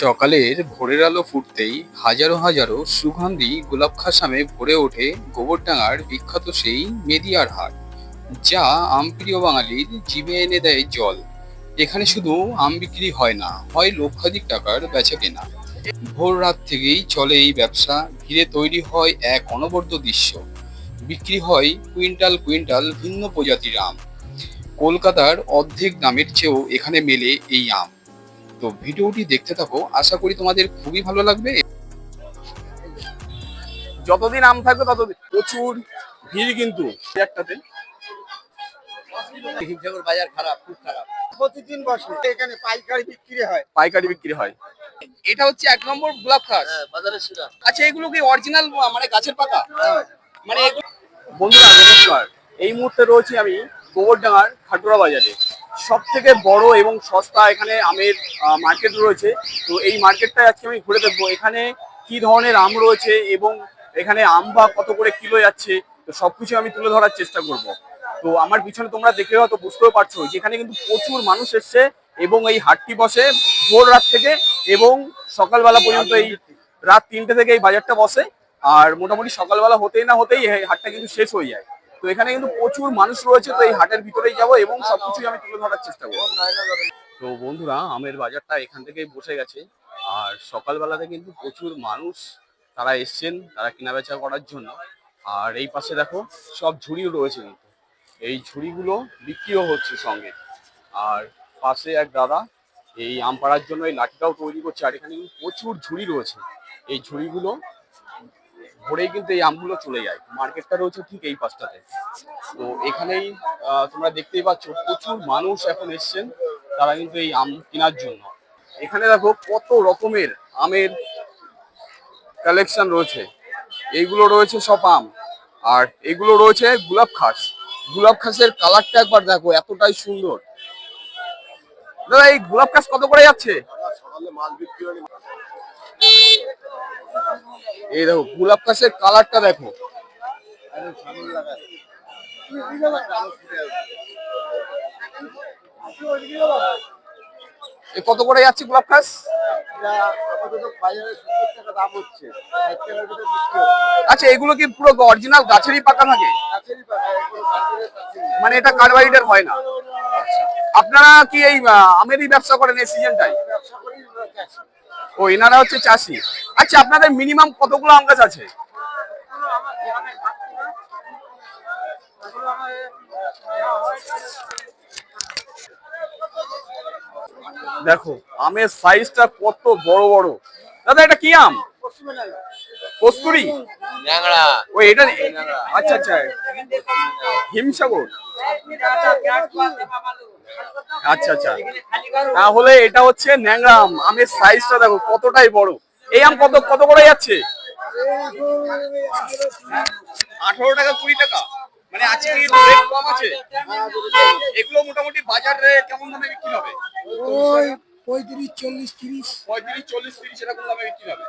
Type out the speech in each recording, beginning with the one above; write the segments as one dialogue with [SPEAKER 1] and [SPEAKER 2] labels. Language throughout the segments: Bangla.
[SPEAKER 1] সকালের ভোরের আলো ফুটতেই হাজারো হাজারো সুগন্ধি গোলাপ খাসামে ভরে ওঠে গোবরডাঙ্গার বিখ্যাত সেই মেদিয়ার হাট, যা আমপ্রিয় বাঙালির জিভে এনে দেয় জল। এখানে শুধু আম বিক্রি হয় না, হয় লক্ষাধিক টাকার বেচা কেনা। ভোর রাত থেকেই চলে এই ব্যবসা, ঘিরে তৈরি হয় এক অনবদ্য দৃশ্য। বিক্রি হয় কুইন্টাল কুইন্টাল ভিন্ন প্রজাতির আম। কলকাতার অর্ধেক দামের চেয়েও এখানে মেলে এই আম। তো ভিডিওটি দেখতে থাকো, আশা করি তোমাদের খুবই ভালো লাগবে।
[SPEAKER 2] যতদিন আম থাকবে ততদিন প্রচুর ভিড় কিন্তু একটাতে।
[SPEAKER 3] হিমসাগর বাজার খারাপ, খুব খারাপ। প্রতিদিন বসে এখানে পাইকারি বিক্রি হয়।
[SPEAKER 2] এটা হচ্ছে 1 নম্বর গোলাপ খাস।
[SPEAKER 3] বাজারের সেরা।
[SPEAKER 2] আচ্ছা, এগুলো কি অরিজিনাল মানে গাছের পাকা? মানে এগুলো। বন্ধুরা নমস্কার, এই মুহূর্তে রয়েছি আমি গোবরডাঙ্গার খাটুরা বাজারে। সব থেকে বড় এবং সস্তা এখানে আমের মার্কেট রয়েছে। তো এই মার্কেটটা আজকে আমি ঘুরে দেখবো এখানে কি ধরনের আম রয়েছে এবং এখানে আম বা কত করে কিলো যাচ্ছে। তো সবকিছু আমি তুলে ধরার চেষ্টা করব। তো আমার পিছনে তোমরা দেখে হয়তো বুঝতেও পারছো যে এখানে কিন্তু প্রচুর মানুষ এসছে এবং এই হাটটি বসে ভোর রাত থেকে এবং সকালবেলা পর্যন্ত। এই রাত 3টে থেকে এই বাজারটা বসে আর মোটামুটি সকালবেলা হতেই না হতেই এই হাটটা কিন্তু শেষ হয়ে যায়। তো এখানে কিন্তু প্রচুর মানুষ রয়েছে। তো এই হাটের ভিতরেই যাবো এবং সবকিছুই আমি তুলে ধরার চেষ্টা করবো। তো বন্ধুরা, আমের বাজারটা এখান থেকেই বসে গেছে আর সকালবেলাতে কিন্তু প্রচুর মানুষ তারা এসছেন তারা কেনাবেচা করার জন্য। আর এই পাশে দেখো সব ঝুড়ি রয়েছে, কিন্তু এই ঝুড়িগুলো বিক্রিও হচ্ছে সঙ্গে। আর পাশে এক দাদা এই আম পাড়ার জন্য এই লাঠিটাও তৈরি করছে। আর এখানে কিন্তু প্রচুর ঝুড়ি রয়েছে, এই ঝুড়িগুলো ভরেই কিন্তু এই আমগুলো চলে যায়। মার্কেটটা রয়েছে ঠিক এই পাশটাতে। তো এখানেই তোমরা দেখতেই পাচ্ছ প্রচুর মানুষ এখন এসছেন তারা কিন্তু এই আম কেনার জন্য। এখানে দেখো কত রকমের আমের কালেকশন রয়েছে। এইগুলো রয়েছে সব আম আর এগুলো রয়েছে গোলাপ খাস। গোলাপ খাসের কালারটা একবার দেখো, এতটাই সুন্দর। দাদা, এই গোলাপ খাস কত করে যাচ্ছে? এই দেখো গোলাপ খাসের কালারটা দেখো। কত করে যাচ্ছে গোলাপ খাস? আচ্ছা, এগুলো কি পুরো অরিজিনাল গাছেরই পাকা থাকে? মানে এটা কার্বাইডের হয় না? আপনারা কি এই আমেরই ব্যবসা করেন এই সিজনটাই? ও, এনারা হচ্ছে চাষি। আচ্ছা, আপনাদের মিনিমাম কতগুলো আম গাছ আছে? দেখো আমের সাইজটা কত বড় বড়। দাদা, এটা কি আম? কস্তুরি? ও, এটা। আচ্ছা আচ্ছা, হিমসাগর। আচ্ছা আচ্ছা, তাহলে এটা হচ্ছে ন্যাংরা আম। আমের সাইজটা দেখো কতটাই বড়। এই আম কত কত করে যাচ্ছে? 18 টাকা 20 টাকা। মানে আজকে কি রেট কম আছে? এগুলো মোটামুটি বাজারে কেমন দামে বিক্রি হবে?
[SPEAKER 4] 35, 40, 30।
[SPEAKER 2] 35, 40, 30 এরকম দামে বিক্রি হবে।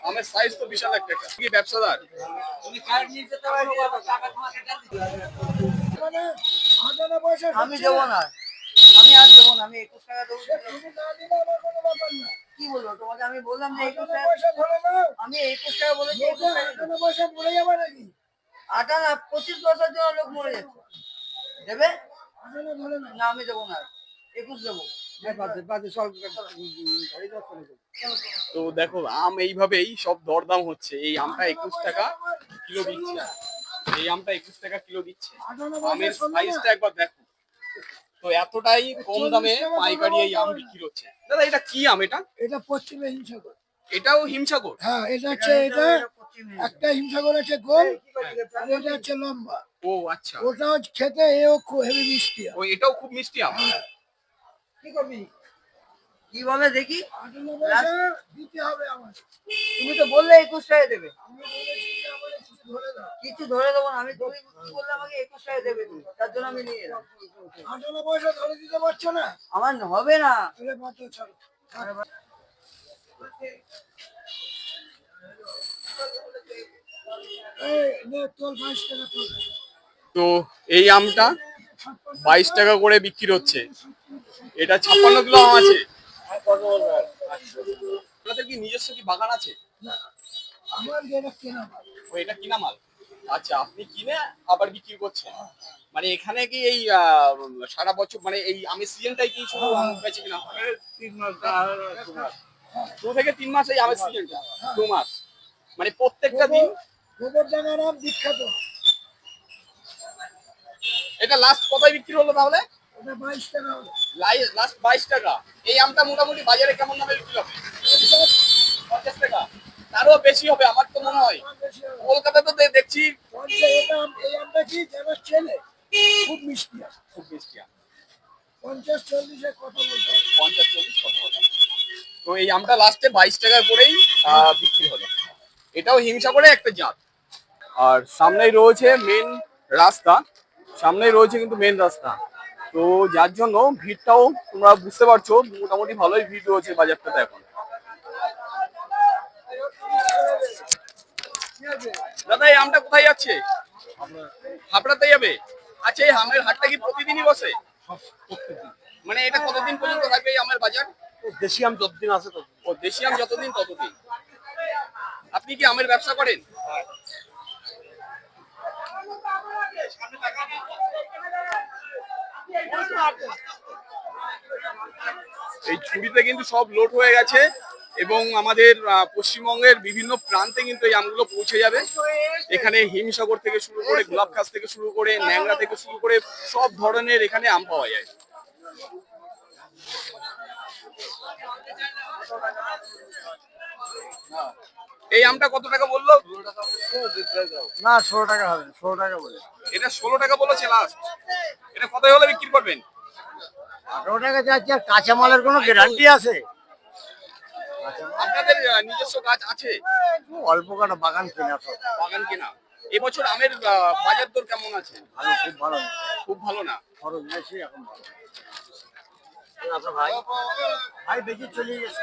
[SPEAKER 2] আমের সাইজ তো বিশাল একটা। কি ব্যবসাদার?
[SPEAKER 3] আমি দেবো না, আমি আর দেবো না। আমি 21 টাকা দেবো। কি বলবো তোমাকে? আমি বললাম যে 21 টাকা। আমি 21 টাকা বলেছি। 21 টাকা পড়ে যাবে নাকি? আটা না, 25 পয়সার জন্য লোক মরে যাচ্ছে। দেবে না? আমি দেবো না, 21 দেবো।
[SPEAKER 2] তো দেখো আম এইভাবেই সব দরদাম হচ্ছে। এই আমটা 21 টাকা কিলো দিচ্ছে। এই আমটা 21 টাকা কিলো দিচ্ছে। আমের সাইজটা একবার দেখো। তো এতটাই কম দামে পাইকারি এই আম বিক্রি হচ্ছে। দাদা, এটা কি আম?
[SPEAKER 4] এটা পশ্চিমে হিমসাগর।
[SPEAKER 2] এটাও হিমসাগর?
[SPEAKER 4] হ্যাঁ, এটা হচ্ছে একটা হিমসাগর আছে গোল, আর এটা হচ্ছে লম্বা।
[SPEAKER 2] ও আচ্ছা,
[SPEAKER 4] ওটা হচ্ছে খেতে এও খুব হেভি মিষ্টি।
[SPEAKER 2] ও এটাও খুব মিষ্টি আম।
[SPEAKER 3] কি করবি? কি বলে দেখি?
[SPEAKER 4] 58 পয়সা দিতে হবে আমার।
[SPEAKER 3] তুমি তো বললে 21 টাকা দেবে।
[SPEAKER 4] আমি বলেছি যে আমার কিছু ধরে দাও।
[SPEAKER 3] কিছু ধরে দেবো না। আমি তুমি বললে আমাকে 21 টাকা দেবে তুমি, তার জন্য আমি নিয়ে এলাম।
[SPEAKER 4] 58 পয়সা ধরে দিতে পারছো না?
[SPEAKER 3] আমার হবে না।
[SPEAKER 4] তাহলে মাত্র ছাড়ো। এই নে তোর 22 টাকা তোর।
[SPEAKER 2] তো এই আমটা 22 টাকা করে বিক্রি হচ্ছে। এটা 56 কিলো আম আছে। আপনাদের কি নিজস্ব কি বাগান আছে?
[SPEAKER 4] না, আমার যেটা কেনা মাল।
[SPEAKER 2] ও এটা কিনা মাল। আচ্ছা, আপনি কিনে আবার বিক্রি করছেন। মানে এখানে কি এই সারা বছর মানে এই আমের সিজনটাই কি শুধু আম বেচে কিনা হয়? 2 থেকে 3 মাস এই আমের সিজনটা। 2 মাস। মানে প্রত্যেকটা দিন
[SPEAKER 4] গোবরডাঙ্গার আম বিখ্যাত।
[SPEAKER 2] এটা লাস্ট কতই বিক্রি হলো তাহলে?
[SPEAKER 4] ওটা 22 টাকা হলো।
[SPEAKER 2] লাস্ট 22 টাকা। এই আমটা মোটামুটি বাজারে কেমন দামে বিক্রি হবে? 50 টাকা। তারও বেশি হবে আমার তো মনে হয়।
[SPEAKER 4] বেশি হবে।
[SPEAKER 2] কলকাতাতে তো দেখছি
[SPEAKER 4] 50 এই আমটা কি যারা চেনে খুব মিষ্টি আম।
[SPEAKER 2] খুব মিষ্টি আম।
[SPEAKER 4] 50-40 এর কথা বলতে হবে।
[SPEAKER 2] 50-40 কত হবে? তো এই আমটা লাস্টে 22 টাকার করেই বিক্রি হলো। এটাও হিমসাগরে একটা জাত। আর সামনেই রয়েছে মেন রাস্তা, সামনেই রয়েছে কিন্তু মেন রাস্তা। তো যার জন্য ভিড়টাও তোমরা বুঝতে পারছো, মোটামুটি ভালোই ভিড় রয়েছে বাজারটাতে এখন। দাদা এই আমটা কোথায় যাচ্ছে? হাবড়াতে যাবে। আচ্ছা, এই আমের হাটটা কি প্রতিদিনই বসে? মানে এটা কতদিন পর্যন্ত থাকবে এই আমের বাজার?
[SPEAKER 5] দেশি আম যতদিন আছে ততদিন।
[SPEAKER 2] ও দেশি আম যতদিন ততদিন। আপনি কি আমের ব্যবসা করেন? এই ঝুড়িতে কিন্তু সব লোড হয়ে গেছে এবং আমাদের পশ্চিমবঙ্গের বিভিন্ন প্রান্তে কিন্তু এই আমগুলো পৌঁছে যাবে। এখানে হিমসাগর থেকে শুরু করে গোলাপখাস থেকে শুরু করে ন্যাংরা থেকে শুরু করে সব ধরনের এখানে আম পাওয়া যায়। এই আমটা কত টাকা বললো?
[SPEAKER 5] না 16 টাকা হবে, 16 টাকা বলে।
[SPEAKER 2] এটা 16 টাকা বলেছে লাস্ট। এটা কত হলে বিক্রি করবেন?
[SPEAKER 5] 18 টাকা যাচ্ছে, আর কাঁচামালের কোনো গ্যারান্টি আছে?
[SPEAKER 2] আপনাদের নিজস্ব গাছ আছে?
[SPEAKER 5] অল্প কাটা বাগান কিনা সব।
[SPEAKER 2] বাগান কিনা। এবছর আমের বাজার দর কেমন আছে?
[SPEAKER 5] ভালো, খুব ভালো না।
[SPEAKER 2] খুব ভালো না।
[SPEAKER 5] খরচ বেশি, এখন ভালো। আপনার ভাই ভাই বেশি চলে গেছে।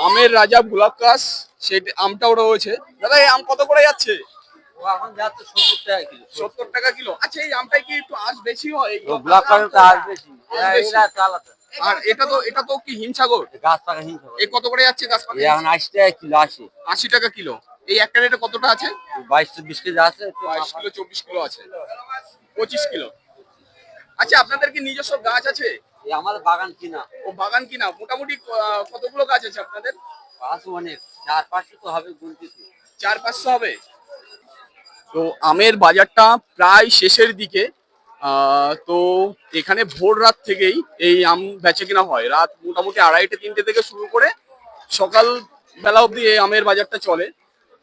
[SPEAKER 2] আমের রাজা গোলাপকাশ সেই আমটাও রয়েছে। দাদা এই আম কত করে যাচ্ছে?
[SPEAKER 5] ও এখন যাচ্ছে 70 টাকা কিলো।
[SPEAKER 2] 70 টাকা কিলো। আচ্ছা, এই আমটাই কি একটু আঁশ বেশি হয়? এই
[SPEAKER 5] ব্লক করে তো আর বেশি।
[SPEAKER 2] আর বেশি।
[SPEAKER 5] এরা চালাতে
[SPEAKER 2] আর এটা তো কি হিমসাগর?
[SPEAKER 5] গাছ পাকা হিংসা
[SPEAKER 2] এই কত করে যাচ্ছে গাছ পাখি?
[SPEAKER 5] এখন 80 টাকা কিলো, 80
[SPEAKER 2] 80 টাকা কিলো। এই একটা রেটে কতটা আছে?
[SPEAKER 5] 22-20 কেজি আছে।
[SPEAKER 2] 22 কিলো 24 কিলো আছে, 25 কিলো। আচ্ছা, আপনাদের কি নিজস্ব গাছ আছে?
[SPEAKER 5] এই আমাদের বাগান কিনা।
[SPEAKER 2] ও বাগান কিনা। মোটামুটি কতগুলো গাছ আছে আপনাদের?
[SPEAKER 5] গাছ অনেক, 400-500 তো হবে গুনতেছি।
[SPEAKER 2] 400-500 হবে। তো আমের বাজারটা প্রায় শেষের দিকে। তো এখানে ভোর রাত থেকেই এই আম বেচে কিনা হয়। রাত মোটামুটি 2:30-3টে থেকে শুরু করে সকাল বেলা অবধি এই আমের বাজারটা চলে।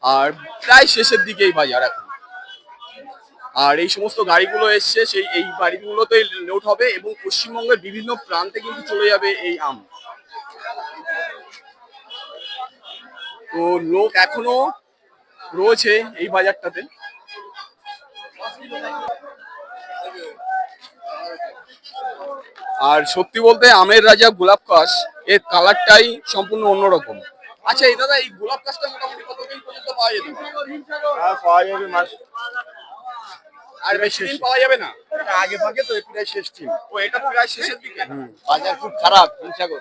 [SPEAKER 2] আর প্রায় শেষের দিকে এই বাজার এখন। আর এই সমস্ত গাড়িগুলো এসছে সেই এই গাড়িগুলোতে লোড হবে এবং পশ্চিমবঙ্গের বিভিন্ন প্রান্তে কিন্তু চলে যাবে এই আম। তো লোক এখনো রয়েছে এই বাজারটাতে। আর সত্যি বলতে আমের রাজা গোলাপকাশ এর কালারটাই সম্পূর্ণ অন্যরকম। আচ্ছা, এই দাদা এই গোলাপকাশটা মোটামুটি কতদিন পর্যন্ত পাওয়া যেতে পারে?
[SPEAKER 5] পাওয়া যাবে মাস
[SPEAKER 2] আর বেশি দিন পাওয়া যাবে না।
[SPEAKER 5] আগে পাকে তো প্রায় শেষ ছিল।
[SPEAKER 2] ও এটা প্রায় শেষের দিকে।
[SPEAKER 5] বাজার খুব খারাপ হিমসাগর।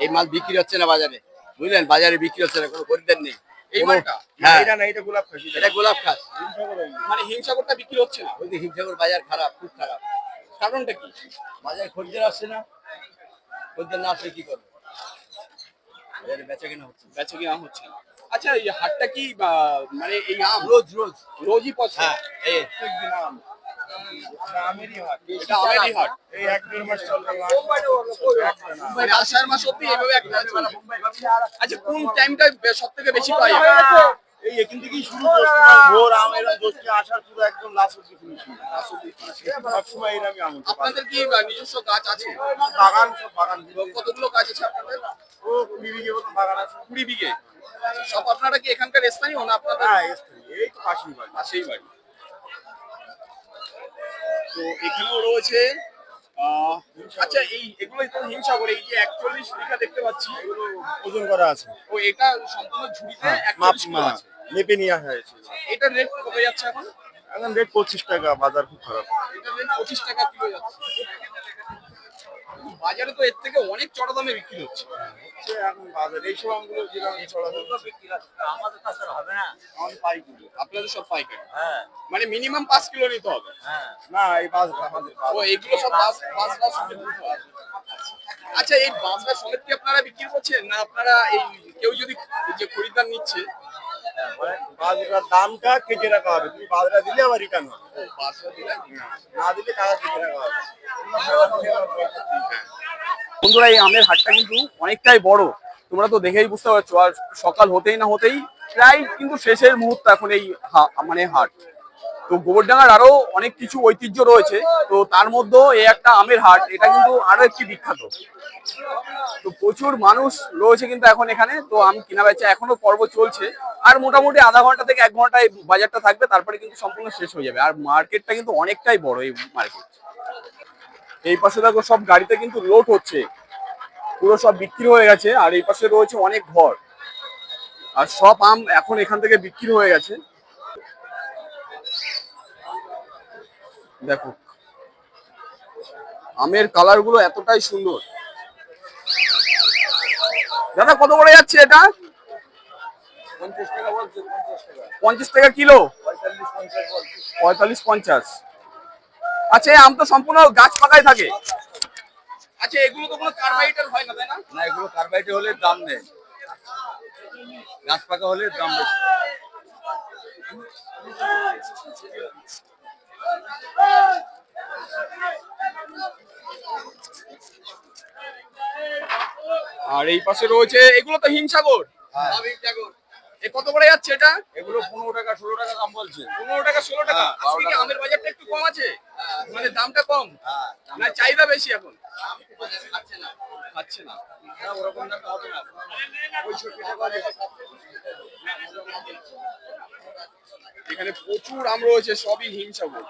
[SPEAKER 5] এই মাল বিক্রি হচ্ছে না বাজারে, বুঝলেন? বাজারে বিক্রি হচ্ছে না, কোনো খরিদ্দার নেই।
[SPEAKER 2] এই মালটা
[SPEAKER 5] হ্যাঁ,
[SPEAKER 2] এটা না, এটা গোলাপ খাস।
[SPEAKER 5] এটা গোলাপ খাস।
[SPEAKER 2] মানে হিমসাগরটা বিক্রি হচ্ছে না।
[SPEAKER 5] ওই যে হিমসাগর বাজার খারাপ, খুব খারাপ।
[SPEAKER 2] কারণটা কি?
[SPEAKER 5] বাজারে খরিদ্দার আসছে না, খরিদ্দার না আসলে কি করবে? বাজারে বেচা কেনা হচ্ছে না।
[SPEAKER 2] বেচে কিনা হচ্ছে না। আচ্ছা, এই হাটটা কি মানে এই আম
[SPEAKER 5] রোজ রোজ
[SPEAKER 2] রোজই পড়ছে?
[SPEAKER 5] হ্যাঁ, এই
[SPEAKER 2] এটা আমেরই হাট।
[SPEAKER 5] এই 1-1.5 মাস চলবে।
[SPEAKER 2] মানে আষাঢ় মাস অব্দি এইভাবে একটা চলবে। আচ্ছা, কোন টাইমটা সব থেকে বেশি পাওয়া যাবে?
[SPEAKER 5] এই এখান থেকেই শুরু করতে ভোর আম এরকম দোষকে আসার পুরো একদম লাস্ট অব্দি ফিনিশিং। সবসময় এরকমই আম হচ্ছে।
[SPEAKER 2] আপনাদের কি নিজস্ব গাছ আছে?
[SPEAKER 5] বাগান, সব বাগান।
[SPEAKER 2] কতগুলো গাছ আছে আপনাদের?
[SPEAKER 5] ও 20 বিঘে মতো বাগান আছে।
[SPEAKER 2] 20 বিঘে। সব আপনারা কি এখানকার স্থানীয় না আপনাদের?
[SPEAKER 5] হ্যাঁ, এই তো পাশেই বাড়ি।
[SPEAKER 2] পাশেই বাড়ি। তো এখানেও রয়েছে আচ্ছা, এগুলো তো হিমসাগর। এই যে 41 বিঘা দেখতে পাচ্ছি,
[SPEAKER 5] এগুলো ওজন করা আছে।
[SPEAKER 2] ও এটা সম্পূর্ণ ঝুড়িতে
[SPEAKER 5] মাপ
[SPEAKER 2] 41 কিলো আছে।
[SPEAKER 5] মেপে নেওয়া হয়েছে।
[SPEAKER 2] এটার রেট কত যাচ্ছে এখন?
[SPEAKER 5] এখন রেট 25 টাকা, বাজার খুব খারাপ।
[SPEAKER 2] এটা রেট 25 টাকা কিলো যাচ্ছে। বাজারে তো এর থেকে অনেক চড়া দামে বিক্রি হচ্ছে।
[SPEAKER 5] এখন বাজার এইসব আমগুলো যেরকম ছড়া দাম
[SPEAKER 6] আমাদের কাছে হবে না।
[SPEAKER 5] আমাদের পাইকারি।
[SPEAKER 2] আপনাদের সব পাইকারি,
[SPEAKER 6] হ্যাঁ
[SPEAKER 2] মানে মিনিমাম 5 কিলো নিতে হবে।
[SPEAKER 6] হ্যাঁ।
[SPEAKER 5] না এই বাজার আমাদের
[SPEAKER 2] ও এগুলো সব বাসরা সমেত নিতে হবে। আচ্ছা এই বাসরা সমেত কি আপনারা বিক্রি করছেন, না আপনারা এই কেউ যদি এই যে খরিদ্দার নিচ্ছে?
[SPEAKER 5] বাজারের দামটা কেটে রাখা হবে, তুমি বাজারে দিলে আবার রিটার্ন হবে,
[SPEAKER 2] বাসরা দিলে
[SPEAKER 5] না দিলে টাকা কেটে রাখা হবে।
[SPEAKER 2] বন্ধুরা এই আমের হাটটা কিন্তু অনেকটাই বড়, তোমরা তো দেখেই বুঝতে পারছো। আর সকাল হতেই না হতেই প্রায় কিন্তু শেষের মুহূর্ত এখন এই মানে হাট। তো গোবরডাঙ্গার আরো অনেক কিছু ঐতিহ্য রয়েছে, তো তার মধ্যেও এই একটা আমের হাট, এটা কিন্তু আরো একটি বিখ্যাত। তো প্রচুর মানুষ রয়েছে কিন্তু এখন এখানে। তো আম কিনা বেচা এখনো পর্ব চলছে, আর মোটামুটি আধা ঘন্টা থেকে 1 ঘন্টা এই বাজারটা থাকবে, তারপরে কিন্তু সম্পূর্ণ শেষ হয়ে যাবে। আর মার্কেটটা কিন্তু অনেকটাই বড় এই মার্কেট। এই পাশে দেখো সব গাড়িতে কিন্তু লোড হচ্ছে, পুরো সব বিক্রি হয়ে গেছে। আর এই পাশে রয়েছে অনেক ঘর, আর সব আম এখন এখান থেকে বিক্রি হয়ে গেছে। দেখো আমের কালার গুলো এতটাই সুন্দর। দাদা কত করে যাচ্ছে এটা?
[SPEAKER 5] 50 টাকা বলছে, 50 টাকা,
[SPEAKER 2] 50 টাকা কিলো,
[SPEAKER 5] 45-50 বলছে।
[SPEAKER 2] 45-50। আচ্ছা এই আম তো সম্পূর্ণ গাছ পাকায় থাকে। আচ্ছা এগুলো তো কোনো কার্বাইডের হয় না, তাই না?
[SPEAKER 6] না এগুলো কার্বাইডে হলে দাম নেই, গাছ পাকা হলে দাম বেশি।
[SPEAKER 2] আর এই পাশে রয়েছে এগুলো তো হিমসাগর। হিমসাগর এ কত করে যাচ্ছে এটা?
[SPEAKER 6] এগুলো 15 টাকা 16 টাকা দাম বলছে।
[SPEAKER 2] 15 টাকা 16 টাকা।
[SPEAKER 6] হ্যাঁ,
[SPEAKER 2] আজকে কি
[SPEAKER 6] 12
[SPEAKER 2] আমের বাজারটা একটু কম আছে, মানে দামটা কম,
[SPEAKER 6] হ্যাঁ
[SPEAKER 2] না চাহিদা বেশি এখন? খাচ্ছে না।
[SPEAKER 6] ওরকম দাম হবে না। 65 টাকা আছে।
[SPEAKER 2] এখানে প্রচুর আম রয়েছে, সবই হিমসাগর।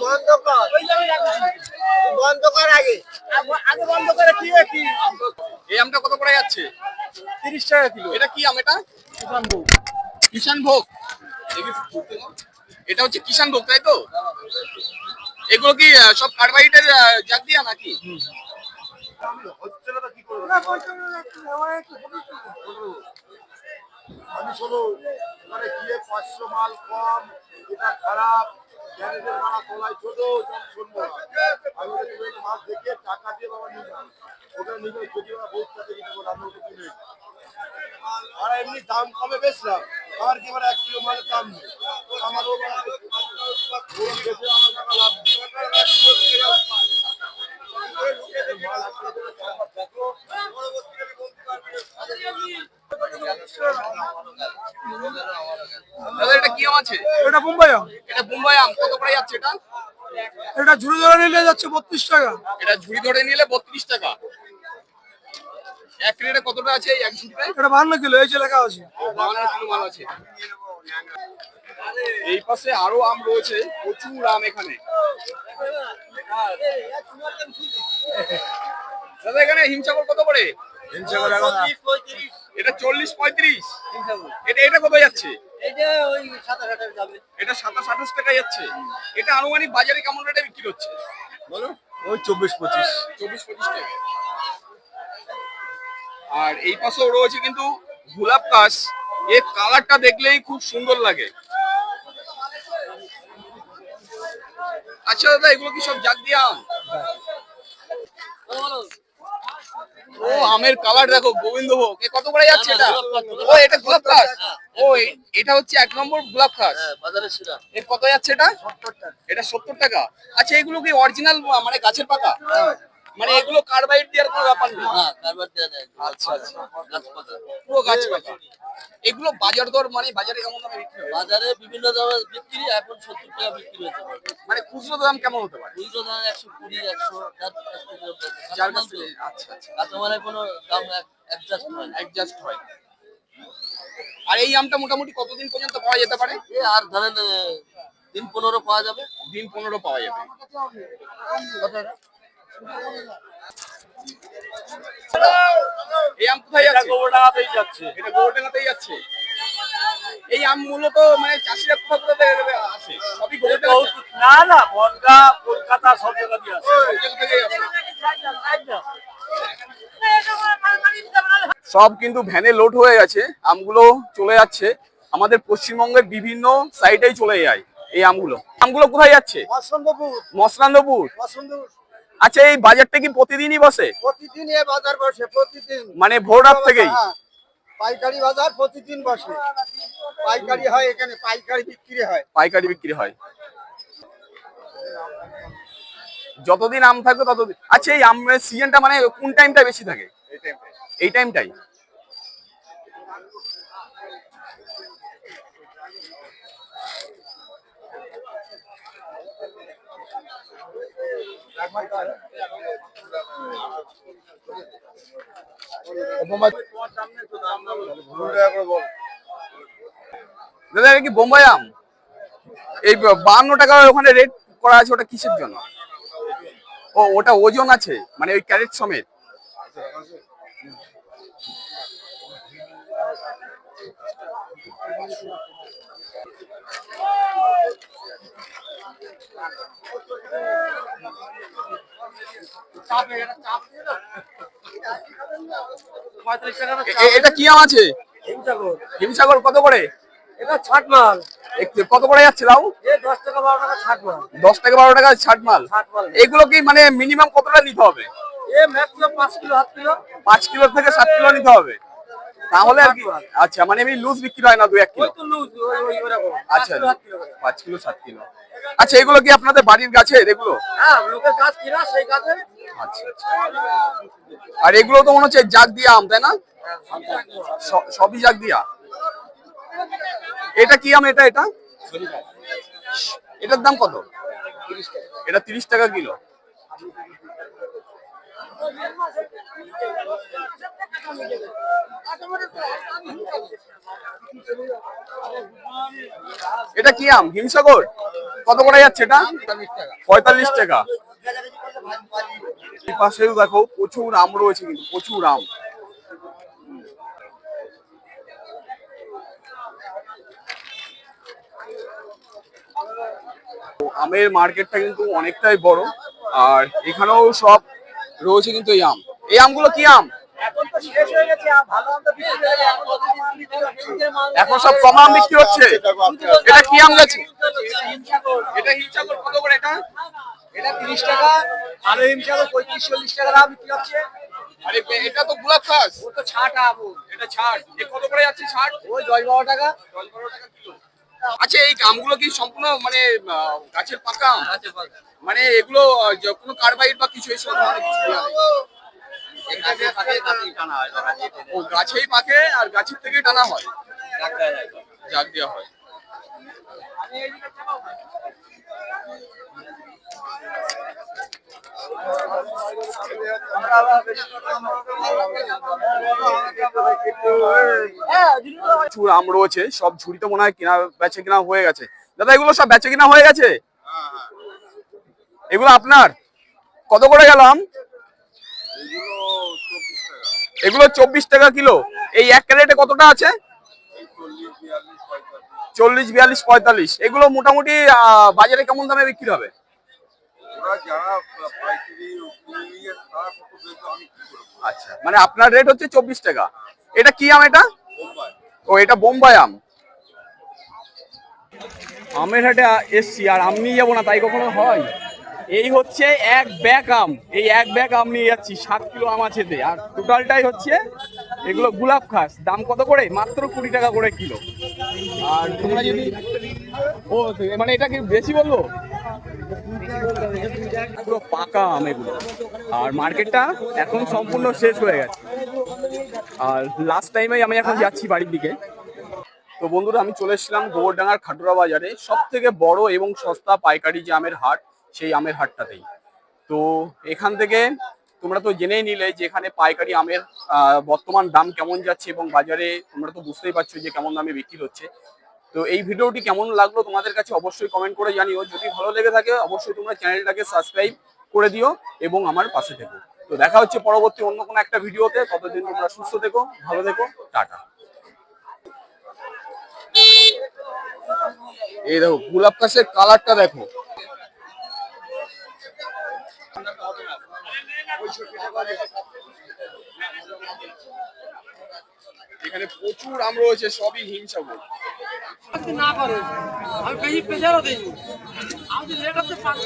[SPEAKER 5] বন্ধ কর আগে বন্ধ করে কি কি
[SPEAKER 2] এই আমটা কত করে যাচ্ছে?
[SPEAKER 5] 30 টাকা কিলো।
[SPEAKER 2] এটা কি আম এটা? কিষান ভোগ। এটা হচ্ছে কিষান ভোগ, তাই তো? এগুলো কি সব কার্বাইডের জাগ দিয়া নাকি?
[SPEAKER 5] হচ্ছে না তো কি করব? আমি শোনো মানে কি 500 মাল কম, এটা খারাপ, গ্যারেজের মাল তোলাই ছোট, সব শুনবো না। আমি ওদের মাল দেখে টাকা দিয়ে বাবা নিয়ে যাই, ওটা নিয়ে যদি ওরা বহুত টাকা দিতে বলে আমি ওটা কিনে। আর এমনি দাম কমে বেচলাম, আমার কি মানে 1 কিলো মালের দাম নেই, আমারও পুরো বেচে আমার টাকা লাভ
[SPEAKER 2] দাদা এটা কি আম আছে?
[SPEAKER 4] এটা বোম্বাই আম।
[SPEAKER 2] এটা বোম্বাই আম। কত করে যাচ্ছে এটা?
[SPEAKER 4] এটা ঝুড়ি ধরে নিলে যাচ্ছে 32 টাকা।
[SPEAKER 2] এটা ঝুড়ি ধরে নিলে 32 টাকা। এক ক্রেটে কতটা আছে এই এক ঝুড়িতে?
[SPEAKER 4] এটা 52 কিলো, এই যে লেখা আছে।
[SPEAKER 2] 52 কিলো মাল আছে। এই পাশে আরো আম রয়েছে, প্রচুর আম এখানে। দাদা এখানে হিমসাগর কত করে?
[SPEAKER 5] হিমসাগর এখন
[SPEAKER 2] এটা 40-35। এটা কত যাচ্ছে?
[SPEAKER 6] এটা ওই 27 যাবে।
[SPEAKER 2] এটা 27-28 টাকা যাচ্ছে। এটা আনুমানিক বাজারে কেমন রেটে বিক্রি হচ্ছে বলো?
[SPEAKER 5] ওই 24-25।
[SPEAKER 2] 24-25 টাকা। আর এই পাশেও রয়েছে কিন্তু গোলাপ গাছ, এর কালারটা দেখলেই খুব সুন্দর লাগে। আচ্ছা দাদা এগুলো কি সব জাগ দিয়া আম? ও আমের কালার দেখো, গোবিন্দভোগ। এ কত করে যাচ্ছে এটা? ও এটা গোলাপ গাছ। ও এটা হচ্ছে 1 নম্বর গোলাপ গাছ।
[SPEAKER 6] হ্যাঁ বাজারে সেরা।
[SPEAKER 2] এর কত যাচ্ছে এটা? 70 টাকা। এটা 70 টাকা। আচ্ছা এগুলো কি অরিজিনাল মানে গাছের পাকা? মানে এগুলো কার্বাইড দেওয়ার কোনো ব্যাপার নেই?
[SPEAKER 6] না কারবার দেয়া নেই।
[SPEAKER 2] আচ্ছা আচ্ছা,
[SPEAKER 6] গাছ পাকা।
[SPEAKER 2] পুরো গাছ পাকা। এগুলো বাজার দর মানে বাজারে কেমন দামে বিক্রি হয়?
[SPEAKER 6] বাজারে বিভিন্ন দামে বিক্রি, এখন 70 টাকা বিক্রি হতে পারে।
[SPEAKER 2] মানে খুচরো দাম কেমন হতে পারে?
[SPEAKER 6] খুচরো দাম 120 100
[SPEAKER 2] যার কাছ থেকে। আচ্ছা আচ্ছা,
[SPEAKER 6] কাঁচামালের কোনো দাম অ্যাডজাস্ট হয় না।
[SPEAKER 2] অ্যাডজাস্ট হয়। আর এই আমটা মোটামুটি কতদিন পর্যন্ত পাওয়া যেতে পারে?
[SPEAKER 6] আর ধরেন দিন 15 পাওয়া যাবে।
[SPEAKER 2] দিন 15 পাওয়া যাবে। এই আম কোথায় যাচ্ছে?
[SPEAKER 5] গোবরডাঙ্গাতেই যাচ্ছে।
[SPEAKER 2] এটা গোবরডাঙ্গাতেই যাচ্ছে। এই আম মূলত মানে চাষিরা কোথা থেকে আসে? সবই গোবরডাঙ্গা
[SPEAKER 6] না না, বনগা কলকাতা সব জায়গা দিয়ে আছে।
[SPEAKER 2] থেকেই আসে। সব কিন্তু ভ্যানে লোড হয়ে গেছে, আমগুলো চলে যাচ্ছে আমাদের পশ্চিমবঙ্গের বিভিন্ন সাইডেই চলে যায় এই আমগুলো। আমগুলো কোথায় যাচ্ছে?
[SPEAKER 4] বসন্তপুর
[SPEAKER 2] মসলান্দপুর।
[SPEAKER 4] বসন্তপুর
[SPEAKER 2] আচ্ছা, এই বাজারটা কি প্রতিদিনই বসে?
[SPEAKER 4] প্রতিদিন এ বাজার বসে, প্রতিদিন।
[SPEAKER 2] মানে ভোর রাত থেকেই?
[SPEAKER 4] হ্যাঁ, পাইকারি বাজার প্রতিদিন বসে। পাইকারি হয় এখানে, পাইকারি বিক্রি হয়।
[SPEAKER 2] পাইকারি বিক্রি হয়। যতদিন আম থাকবে ততদিন। আচ্ছা, এই আমের সিজনটা মানে কোন টাইমটা বেশি থাকে? এই টাইমটাই। দাদা, এটা কি বোম্বাই আম? এই 52 টাকা ওখানে রেট করা আছে, ওটা কিসের জন্য? ও, ওটা ওজন আছে মানে ওই ক্যারেট সমেত? এটা কি আম আছে? হিমসাগর কত করে?
[SPEAKER 4] এটা ছাট মাল।
[SPEAKER 2] কত করে যাচ্ছে লাউ?
[SPEAKER 4] 10 টাকা 12 টাকা ছাট মাল।
[SPEAKER 2] 10 টাকা 12 টাকা ছাট মাল। এগুলো কি মানে মিনিমাম কতটা নিতে হবে?
[SPEAKER 4] Maximum 5 kilo 7 kilo.
[SPEAKER 2] 5 কিলো থেকে 7 কিলো নিতে হবে তাহলে আর কি? আচ্ছা, মানে এমনি লুজ বিক্রি হয় না 2-1 কিলো? আচ্ছা, 5 কিলো 7 কিলো। আচ্ছা, এগুলো কি আপনাদের বাড়ির গাছের এগুলো?
[SPEAKER 4] হ্যাঁ, লোকের গাছ কিনা সেই গাছে।
[SPEAKER 2] আচ্ছা আচ্ছা। আর এগুলো তো মনে হচ্ছে জাগ দিয়া আম, তাই না? সবই জাগ দিয়া। এটা কি আম? এটা এটার দাম কত? এটা 30 টাকা কিলো। এটা কি আম? হিমসাগর কত করে যাচ্ছে এটা? 45 টাকা। এই পাশেও দেখো প্রচুর আম রয়েছে, কিন্তু প্রচুর আম। আমের মার্কেটটা কিন্তু অনেকটাই বড়, আর এখানেও সব রয়েছে কিন্তু এই আম। এই আমগুলো কি আম? এখন সব কম আম বিক্রি হচ্ছে। এটা কি আম গাছ? এটা হিমসাগর কত করে?
[SPEAKER 4] এটা 30 টাকা, আর হিমসাগর 35-40 টাকা দাম বিক্রি হচ্ছে।
[SPEAKER 2] আরে এটা তো গোলাপ খাস।
[SPEAKER 4] ও তো ছাট আম।
[SPEAKER 2] এটা ছাট। এ কত করে যাচ্ছে ছাট?
[SPEAKER 4] ওই 10-12 টাকা।
[SPEAKER 2] 10-12 টাকা কিলো। আচ্ছা, এই আমগুলো কি সম্পূর্ণ মানে গাছের পাকা আম? মানে এগুলো কোনো কার্বাইড বা কিছু এইসব ধরনের কিছু দেওয়া নেই? ও, গাছেই পাকে আর গাছের থেকেই টানা হয়, জাগ দেওয়া হয়। প্রচুর আম রয়েছে, সব ঝুড়িতে মনে হয় কেনা বেচে কিনা হয়ে গেছে। দাদা, এগুলো সব বেচে কিনা হয়ে গেছে? এগুলো আপনার? কত করে গেল আম? এগুলো 24 টাকা কিলো। এই এক ক্যারেটে কতটা আছে? 40, 42, 45। এগুলো মোটামুটি বাজারে কেমন দামে বিক্রি হবে? আচ্ছা, মানে আপনার রেট হচ্ছে 24 টাকা। এটা কি আম এটা? ও, এটা বোম্বাই আম। আমের হাটে এসছি আর আম নিয়ে যাবো না তাই কখনো হয়? এই হচ্ছে এক ব্যাগ আম, এই এক ব্যাগ আম নিয়ে যাচ্ছি। 7 কিলো আম আছে এতে, আর টোটালটাই হচ্ছে এগুলো গোলাপ খাস। দাম কত করে? মাত্র 20 টাকা করে কিলো। আর তোমরা যদি ও মানে এটা কি বেশি বলবো? পুরো পাকা আম এগুলো। আর মার্কেটটা এখন সম্পূর্ণ শেষ হয়ে গেছে। আর লাস্ট টাইমে আমি এখন যাচ্ছি বাড়ির দিকে। তো বন্ধুরা, আমি চলে এসেছিলাম গোবরডাঙ্গার খাটুরা বাজারে, সব থেকে বড় এবং সস্তা পাইকারি যে আমের হাট, সেই আমের হাটটাতেই। তো এখান থেকে তোমরা তো জেনেই নিলে যে এখানে পাইকারি আমের বর্তমান দাম কেমন যাচ্ছে, এবং বাজারে তোমরা তো বুঝতেই পারছো যে কেমন দামে বিক্রি হচ্ছে। তো এই ভিডিওটি কেমন লাগলো তোমাদের কাছে অবশ্যই কমেন্ট করে জানিও। যদি ভালো লেগে থাকে অবশ্যই তোমরা চ্যানেলটাকে সাবস্ক্রাইব করে দিও এবং আমার পাশে থেকো। তো দেখা হচ্ছে পরবর্তী অন্য কোনো একটা ভিডিওতে। ততদিন তোমরা সুস্থ থেকো, ভালো থেকো, টাটা। এই দেখো গোলাপ গাছের কালারটা দেখো। এখানে প্রচুর আম রয়েছে, সবই হিমসাগর।
[SPEAKER 3] না করে আমি বেশি প্রেশারও দিইনি আমি লেট হতে পারি